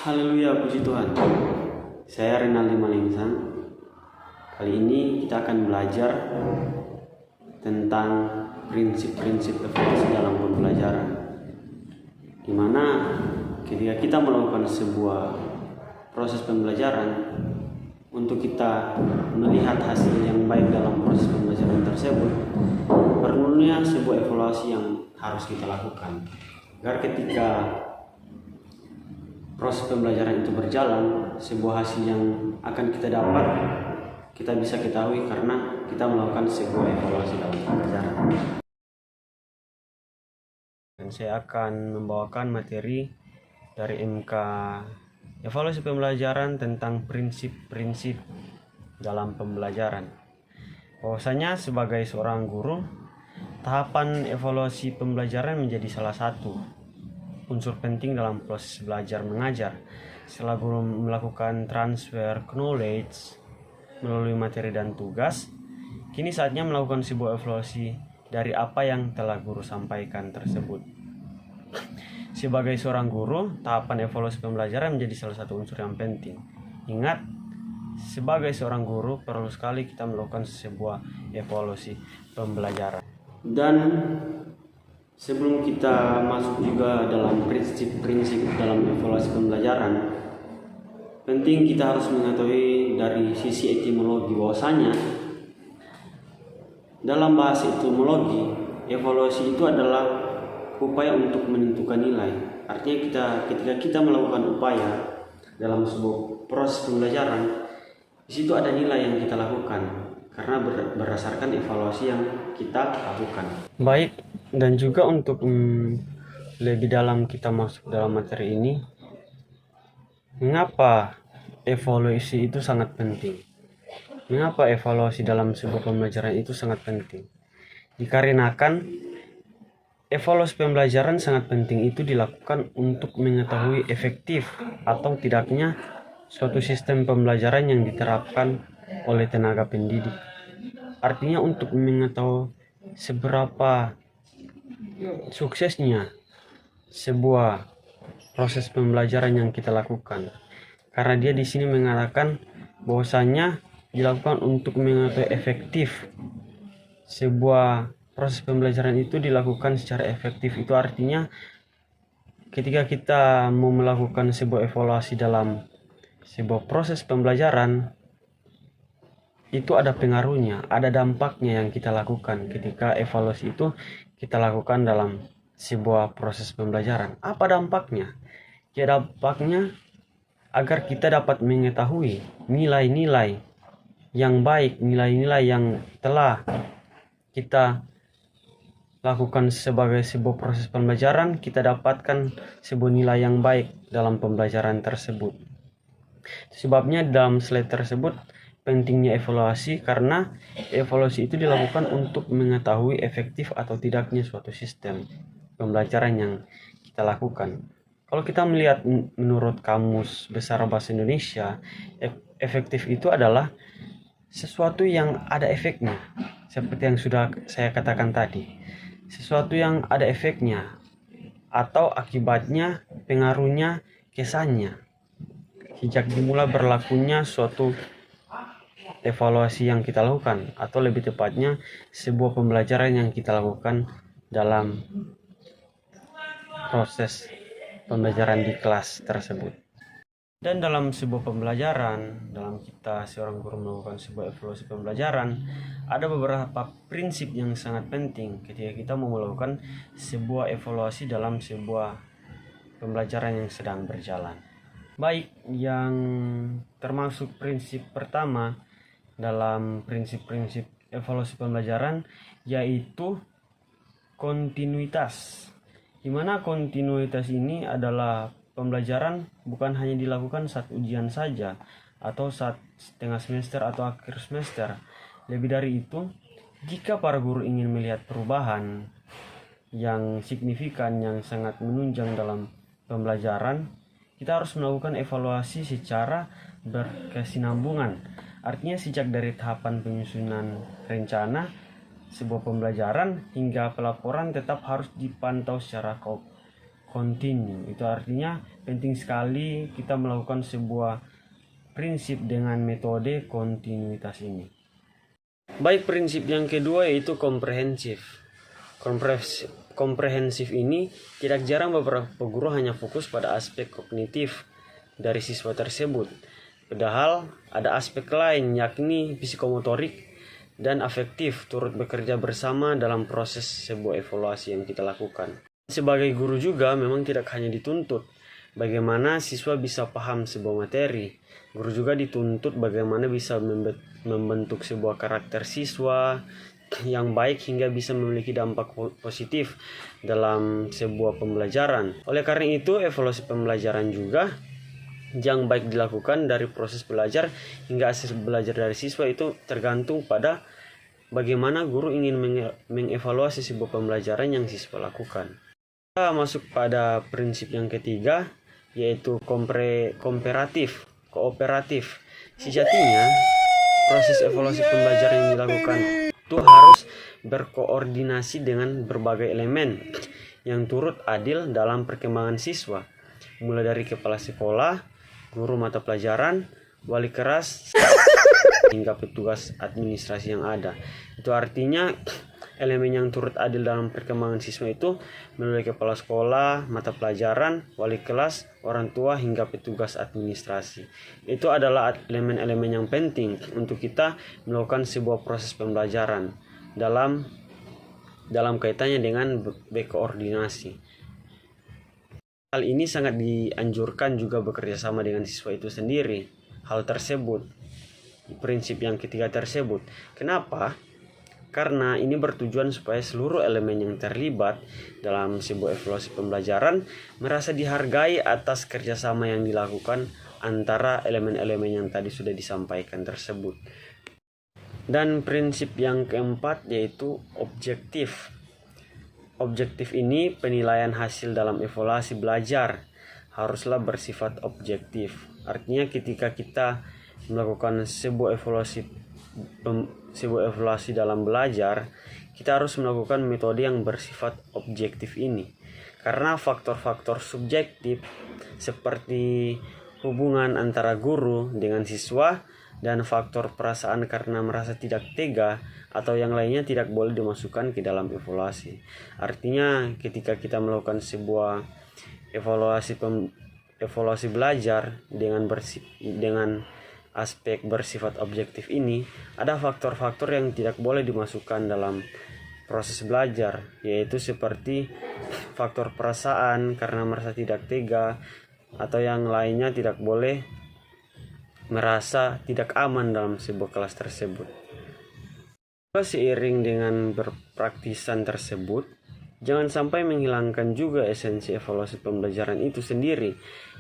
Haleluya, puji Tuhan. Saya Renaldi Malingsan. Kali ini kita akan belajar tentang prinsip-prinsip evaluasi dalam pembelajaran. Di mana ketika kita melakukan sebuah proses pembelajaran, untuk kita melihat hasil yang baik dalam proses pembelajaran tersebut, perlunya sebuah evaluasi yang harus kita lakukan. Agar ketika proses pembelajaran itu berjalan, sebuah hasil yang akan kita dapat, kita bisa ketahui karena kita melakukan sebuah evaluasi dalam pembelajaran. Dan saya akan membawakan materi dari MK Evaluasi Pembelajaran tentang prinsip-prinsip dalam pembelajaran. Bahwasanya sebagai seorang guru, tahapan evaluasi pembelajaran menjadi salah satu unsur penting dalam proses belajar mengajar. Setelah guru melakukan transfer knowledge melalui materi dan tugas, kini saatnya melakukan sebuah evaluasi dari apa yang telah guru sampaikan tersebut. Sebagai seorang guru, tahapan evaluasi pembelajaran menjadi salah satu unsur yang penting. Ingat, sebagai seorang guru perlu sekali kita melakukan sebuah evaluasi pembelajaran. Dan sebelum kita masuk juga dalam prinsip-prinsip dalam evaluasi pembelajaran, penting kita harus mengetahui dari sisi etimologi bahwasanya dalam bahasa etimologi, evaluasi itu adalah upaya untuk menentukan nilai. Artinya ketika kita melakukan upaya dalam sebuah proses pembelajaran, di situ ada nilai yang kita lakukan karena berdasarkan evaluasi yang kita lakukan. Baik, dan juga untuk lebih dalam kita masuk dalam materi ini, mengapa evaluasi itu sangat penting? Mengapa evaluasi dalam sebuah pembelajaran itu sangat penting? Dikarenakan evaluasi pembelajaran sangat penting itu dilakukan untuk mengetahui efektif atau tidaknya suatu sistem pembelajaran yang diterapkan oleh tenaga pendidik. Artinya untuk mengetahui seberapa suksesnya sebuah proses pembelajaran yang kita lakukan. Karena dia di sini mengatakan bahwasanya dilakukan untuk mengetahui efektif sebuah proses pembelajaran itu dilakukan secara efektif. Itu artinya ketika kita mau melakukan sebuah evaluasi dalam sebuah proses pembelajaran, itu ada pengaruhnya, ada dampaknya yang kita lakukan ketika evaluasi itu kita lakukan dalam sebuah proses pembelajaran. Apa dampaknya? Ya, dampaknya agar kita dapat mengetahui nilai-nilai yang baik, nilai-nilai yang telah kita lakukan sebagai sebuah proses pembelajaran, kita dapatkan sebuah nilai yang baik dalam pembelajaran tersebut. Sebabnya dalam slide tersebut pentingnya evaluasi, karena evaluasi itu dilakukan untuk mengetahui efektif atau tidaknya suatu sistem pembelajaran yang kita lakukan. Kalau kita melihat menurut Kamus Besar Bahasa Indonesia, efektif itu adalah sesuatu yang ada efeknya, seperti yang sudah saya katakan tadi. Sesuatu yang ada efeknya atau akibatnya, pengaruhnya, kesannya sejak dimulai berlakunya suatu evaluasi yang kita lakukan, atau lebih tepatnya sebuah pembelajaran yang kita lakukan dalam proses pembelajaran di kelas tersebut. Dan dalam sebuah pembelajaran, dalam kita seorang guru melakukan sebuah evaluasi pembelajaran, ada beberapa prinsip yang sangat penting ketika kita mau melakukan sebuah evaluasi dalam sebuah pembelajaran yang sedang berjalan. Baik, yang termasuk prinsip pertama dalam prinsip-prinsip evaluasi pembelajaran yaitu kontinuitas. Di mana kontinuitas ini adalah pembelajaran bukan hanya dilakukan saat ujian saja atau saat setengah semester atau akhir semester. Lebih dari itu, jika para guru ingin melihat perubahan yang signifikan, yang sangat menunjang dalam pembelajaran, kita harus melakukan evaluasi secara berkesinambungan. Artinya sejak dari tahapan penyusunan rencana sebuah pembelajaran hingga pelaporan tetap harus dipantau secara kontinu. Itu artinya penting sekali kita melakukan sebuah prinsip dengan metode kontinuitas ini. Baik, prinsip yang kedua yaitu komprehensif. Komprehensif ini tidak jarang beberapa guru hanya fokus pada aspek kognitif dari siswa tersebut. Padahal ada aspek lain yakni psikomotorik dan afektif turut bekerja bersama dalam proses sebuah evaluasi yang kita lakukan. Sebagai guru juga memang tidak hanya dituntut bagaimana siswa bisa paham sebuah materi, guru juga dituntut bagaimana bisa membentuk sebuah karakter siswa yang baik hingga bisa memiliki dampak positif dalam sebuah pembelajaran. Oleh karena itu, evaluasi pembelajaran juga yang baik dilakukan dari proses belajar hingga hasil belajar dari siswa itu tergantung pada bagaimana guru ingin mengevaluasi sebuah pembelajaran yang siswa lakukan. Kita masuk pada prinsip yang ketiga, yaitu kooperatif. Sejatinya, proses evaluasi pembelajaran yang dilakukan itu harus berkoordinasi dengan berbagai elemen yang turut adil dalam perkembangan siswa, mulai dari kepala sekolah, guru mata pelajaran, wali kelas, hingga petugas administrasi yang ada. Itu artinya elemen yang turut adil dalam perkembangan siswa itu melalui kepala sekolah, mata pelajaran, wali kelas, orang tua, hingga petugas administrasi. Itu adalah elemen-elemen yang penting untuk kita melakukan sebuah proses pembelajaran dalam kaitannya dengan berkoordinasi. Hal ini sangat dianjurkan juga bekerja sama dengan siswa itu sendiri. Hal tersebut, prinsip yang ketiga tersebut. Kenapa? Karena ini bertujuan supaya seluruh elemen yang terlibat dalam sebuah evaluasi pembelajaran merasa dihargai atas kerjasama yang dilakukan antara elemen-elemen yang tadi sudah disampaikan tersebut. Dan prinsip yang keempat yaitu objektif. Objektif ini penilaian hasil dalam evaluasi belajar haruslah bersifat objektif. Artinya ketika kita melakukan sebuah evaluasi dalam belajar, kita harus melakukan metode yang bersifat objektif ini. Karena faktor-faktor subjektif seperti hubungan antara guru dengan siswa dan faktor perasaan karena merasa tidak tega atau yang lainnya tidak boleh dimasukkan ke dalam evaluasi. Artinya ketika kita melakukan sebuah evaluasi belajar dengan aspek bersifat objektif ini, ada faktor-faktor yang tidak boleh dimasukkan dalam proses belajar, yaitu seperti faktor perasaan karena merasa tidak tega atau yang lainnya tidak boleh merasa tidak aman dalam sebuah kelas tersebut. Seiring dengan berpraktisan tersebut, jangan sampai menghilangkan juga esensi evaluasi pembelajaran itu sendiri,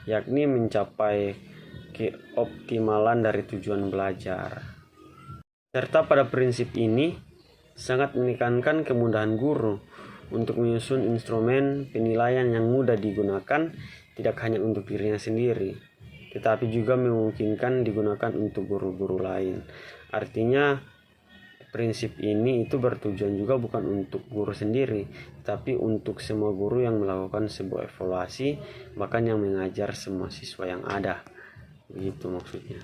yakni mencapai keoptimalan dari tujuan belajar. Serta pada prinsip ini sangat menekankan kemudahan guru untuk menyusun instrumen penilaian yang mudah digunakan tidak hanya untuk dirinya sendiri, tetapi juga memungkinkan digunakan untuk guru-guru lain. Artinya prinsip ini itu bertujuan juga bukan untuk guru sendiri, tapi untuk semua guru yang melakukan sebuah evaluasi, bahkan yang mengajar semua siswa yang ada. Begitu maksudnya.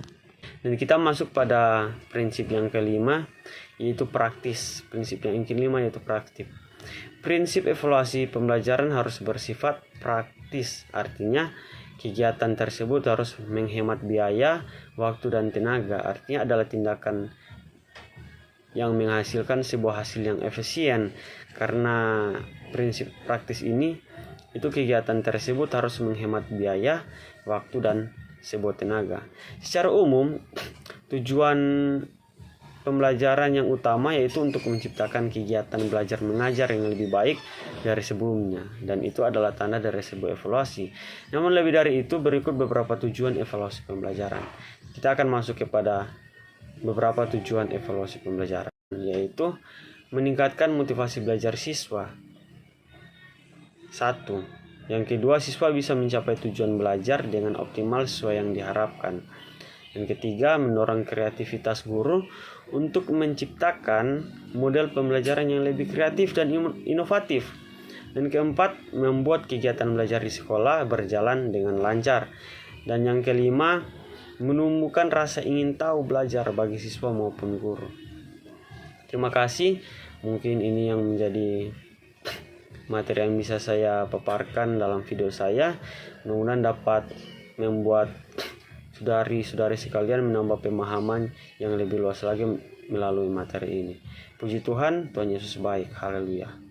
Dan kita masuk pada prinsip yang kelima, yaitu praktis. Prinsip yang kelima yaitu praktis. Prinsip evaluasi pembelajaran harus bersifat praktis. Artinya kegiatan tersebut harus menghemat biaya, waktu, dan tenaga. Artinya adalah tindakan yang menghasilkan sebuah hasil yang efisien. Karena prinsip praktis ini, itu kegiatan tersebut harus menghemat biaya, waktu, dan sebuah tenaga. Secara umum, tujuan pembelajaran yang utama yaitu untuk menciptakan kegiatan belajar mengajar yang lebih baik dari sebelumnya, dan itu adalah tanda dari sebuah evaluasi. Namun lebih dari itu, berikut beberapa tujuan evaluasi pembelajaran. Kita akan masuk kepada beberapa tujuan evaluasi pembelajaran, yaitu meningkatkan motivasi belajar siswa. 1. Yang kedua, siswa bisa mencapai tujuan belajar dengan optimal sesuai yang diharapkan. Yang ketiga, mendorong kreativitas guru untuk menciptakan model pembelajaran yang lebih kreatif dan inovatif. Dan keempat, membuat kegiatan belajar di sekolah berjalan dengan lancar. Dan yang kelima, menumbuhkan rasa ingin tahu belajar bagi siswa maupun guru. Terima kasih. Mungkin ini yang menjadi materi yang bisa saya paparkan dalam video saya. Mudah-mudahan dapat membuat saudari-saudari sekalian menambah pemahaman yang lebih luas lagi melalui materi ini. Puji Tuhan, Tuhan Yesus baik. Haleluya.